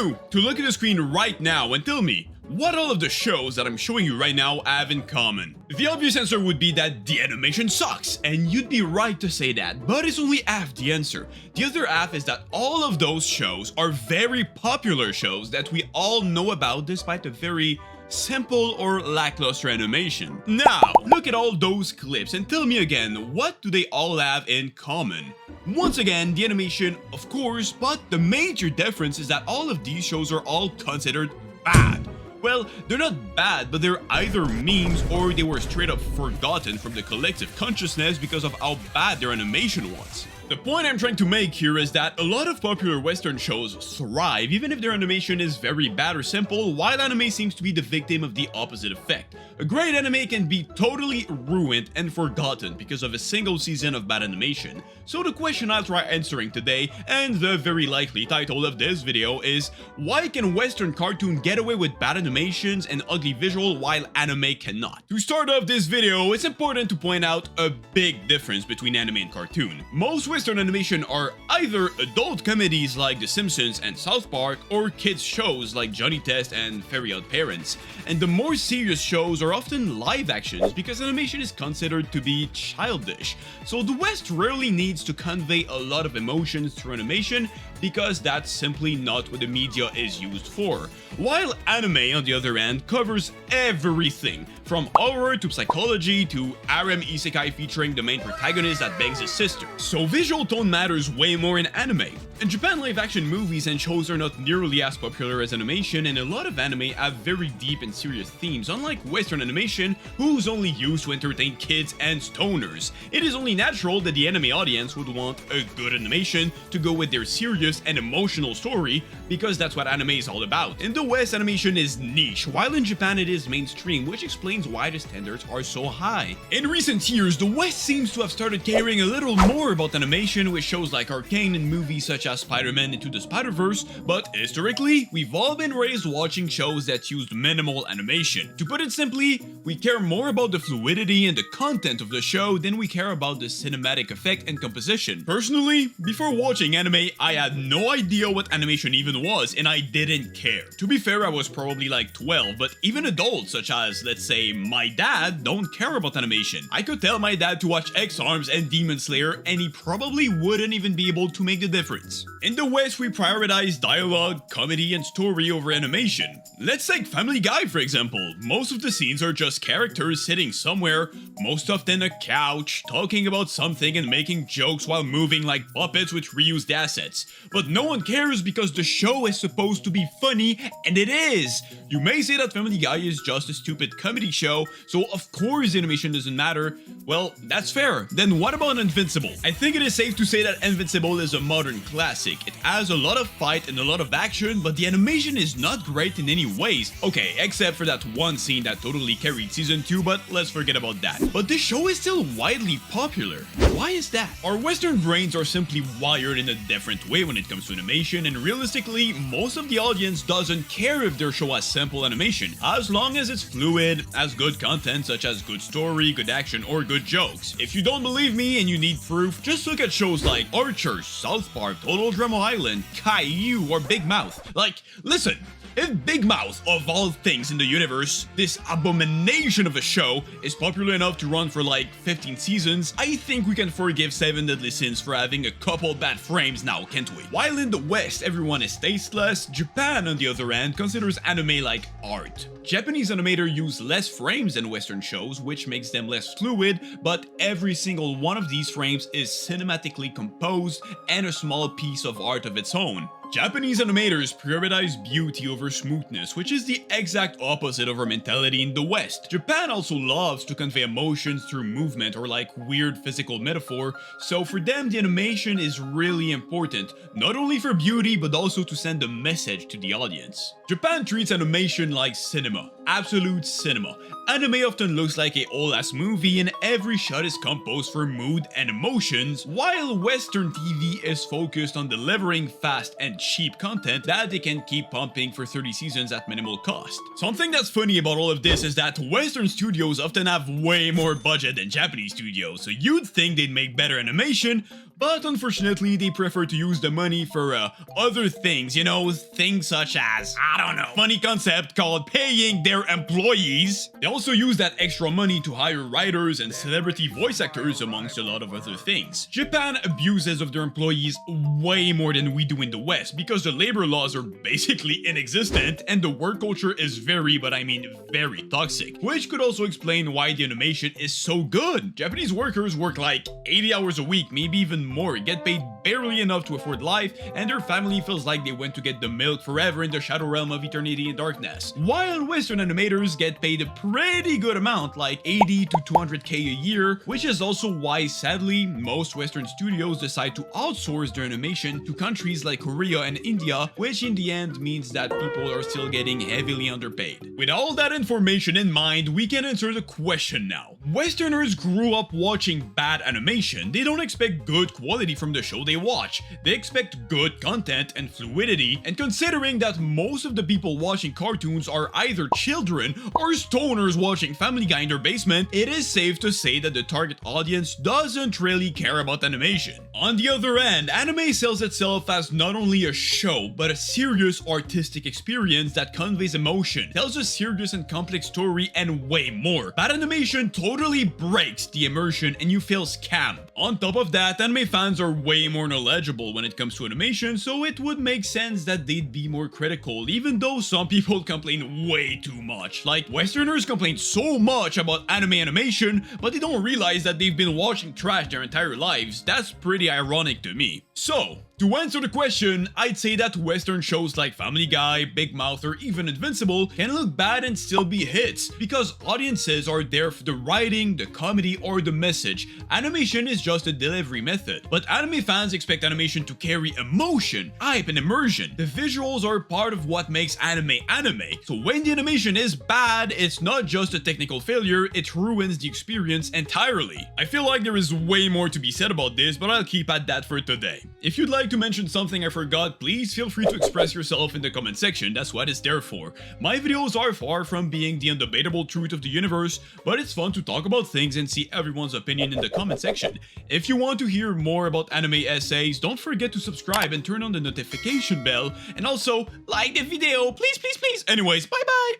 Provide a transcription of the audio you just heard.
you to look at the screen right now and tell me what all of the shows that I'm showing you right now have in common. The obvious answer would be that the animation sucks, and you'd be right to say that, but it's only half the answer. The other half is that all of those shows are very popular shows that we all know about despite a very simple or lackluster animation. Now, look at all those clips and tell me again, what do they all have in common? Once again, the animation, of course, but the major difference is that all of these shows are all considered bad. Well, they're not bad, but they're either memes or they were straight up forgotten from the collective consciousness because of how bad their animation was. The point I'm trying to make here is that a lot of popular Western shows thrive even if their animation is very bad or simple, while anime seems to be the victim of the opposite effect. A great anime can be totally ruined and forgotten because of a single season of bad animation. So the question I'll try answering today, and the very likely title of this video, is why can Western cartoon get away with bad animations and ugly visual while anime cannot? To start off this video, it's important to point out a big difference between anime and cartoon. Most Western animation are either adult comedies like The Simpsons and South Park, or kids shows like Johnny Test and Fairy Odd Parents. And the more serious shows are often live actions because animation is considered to be childish. So the West rarely needs to convey a lot of emotions through animation because that's simply not what the media is used for. While anime, on the other hand, covers everything, from horror to psychology to harem isekai featuring the main protagonist that bangs his sister. So visual tone matters way more in anime. In Japan, live-action movies and shows are not nearly as popular as animation, and a lot of anime have very deep and serious themes, unlike Western animation, who's only used to entertain kids and stoners. It is only natural that the anime audience would want a good animation to go with their serious and emotional story, because that's what anime is all about. In the West, animation is niche, while in Japan it is mainstream, which explains why the standards are so high. In recent years, the West seems to have started caring a little more about animation with shows like Arcane and movies such as Spider-Man Into the Spider-Verse, but historically, we've all been raised watching shows that used minimal animation. To put it simply, we care more about the fluidity and the content of the show than we care about the cinematic effect and composition. Personally, before watching anime, I had no idea what animation even was, and I didn't care. To be fair, I was probably like 12, but even adults such as, let's say, my dad don't care about animation. I could tell my dad to watch X-Arms and Demon Slayer, and he probably wouldn't even be able to make the difference. In the West, we prioritize dialogue, comedy, and story over animation. Let's take Family Guy for example. Most of the scenes are just characters sitting somewhere, most often a couch, talking about something and making jokes while moving like puppets with reused assets. But no one cares because the show is supposed to be funny, and it is! You may say that Family Guy is just a stupid comedy show, so of course animation doesn't matter. Well, that's fair. Then what about Invincible? I think it is safe to say that Invincible is a modern classic. It has a lot of fight and a lot of action, but the animation is not great in any ways. Okay, except for that one scene that totally carried season 2, but let's forget about that. But this show is still widely popular. Why is that? Our Western brains are simply wired in a different way when it comes to animation, and realistically, most of the audience doesn't care if their show has simple animation, as long as it's fluid, has good content such as good story, good action, or good jokes. If you don't believe me and you need proof, just look at shows like Archer, South Park, Total Drama Island, Caillou, or Big Mouth. Like, listen, if Big Mouth, of all things in the universe, this abomination of a show, is popular enough to run for like 15 seasons, I think we can forgive Seven Deadly Sins for having a couple bad frames now, can't we? While in the West everyone is tasteless, Japan on the other hand considers anime like art. Japanese animators use less frames than Western shows, which makes them less fluid, but every single one of these frames is cinematically composed and a small piece of art of its own. Japanese animators prioritize beauty over smoothness, which is the exact opposite of our mentality in the West. Japan also loves to convey emotions through movement or like weird physical metaphor, so for them the animation is really important, not only for beauty but also to send a message to the audience. Japan treats animation like cinema, absolute cinema. Anime often looks like a whole-ass movie and every shot is composed for mood and emotions, while Western TV is focused on delivering fast and cheap content that they can keep pumping for 30 seasons at minimal cost. Something that's funny about all of this is that Western studios often have way more budget than Japanese studios, so you'd think they'd make better animation, But unfortunately, they prefer to use the money for other things, you know, things such as, I don't know, funny concept called paying their employees. They also use that extra money to hire writers and celebrity voice actors, amongst a lot of other things. Japan abuses of their employees way more than we do in the West because the labor laws are basically inexistent and the work culture is very, but I mean very toxic, which could also explain why the animation is so good. Japanese workers work like 80 hours a week, maybe even more, get paid barely enough to afford life, and their family feels like they went to get the milk forever in the shadow realm of eternity and darkness. While Western animators get paid a pretty good amount, like 80 to 200k a year, which is also why sadly most Western studios decide to outsource their animation to countries like Korea and India, which in the end means that people are still getting heavily underpaid. With all that information in mind, we can answer the question now. Westerners grew up watching bad animation. They don't expect good quality from the show they watch. They expect good content and fluidity, and considering that most of the people watching cartoons are either children or stoners watching Family Guy in their basement, it is safe to say that the target audience doesn't really care about animation. On the other hand, anime sells itself as not only a show, but a serious artistic experience that conveys emotion, tells a serious and complex story, and way more. Bad animation totally breaks the immersion and you feel scammed. On top of that, anime fans are way more knowledgeable when it comes to animation, so it would make sense that they'd be more critical, even though some people complain way too much. Like, Westerners complain so much about anime animation, but they don't realize that they've been watching trash their entire lives. That's pretty ironic to me. So, to answer the question, I'd say that Western shows like Family Guy, Big Mouth, or even Invincible can look bad and still be hits, because audiences are there for the writing, the comedy, or the message. Animation is just a delivery method. But anime fans expect animation to carry emotion, hype, and immersion. The visuals are part of what makes anime anime. So when the animation is bad, it's not just a technical failure, it ruins the experience entirely. I feel like there is way more to be said about this, but I'll keep at that for today. If you'd like to mention something I forgot, please feel free to express yourself in the comment section, that's what it's there for. My videos are far from being the undebatable truth of the universe, but it's fun to talk about things and see everyone's opinion in the comment section. If you want to hear more about anime essays, don't forget to subscribe and turn on the notification bell, and also like the video, please, please, please. Anyways, bye bye!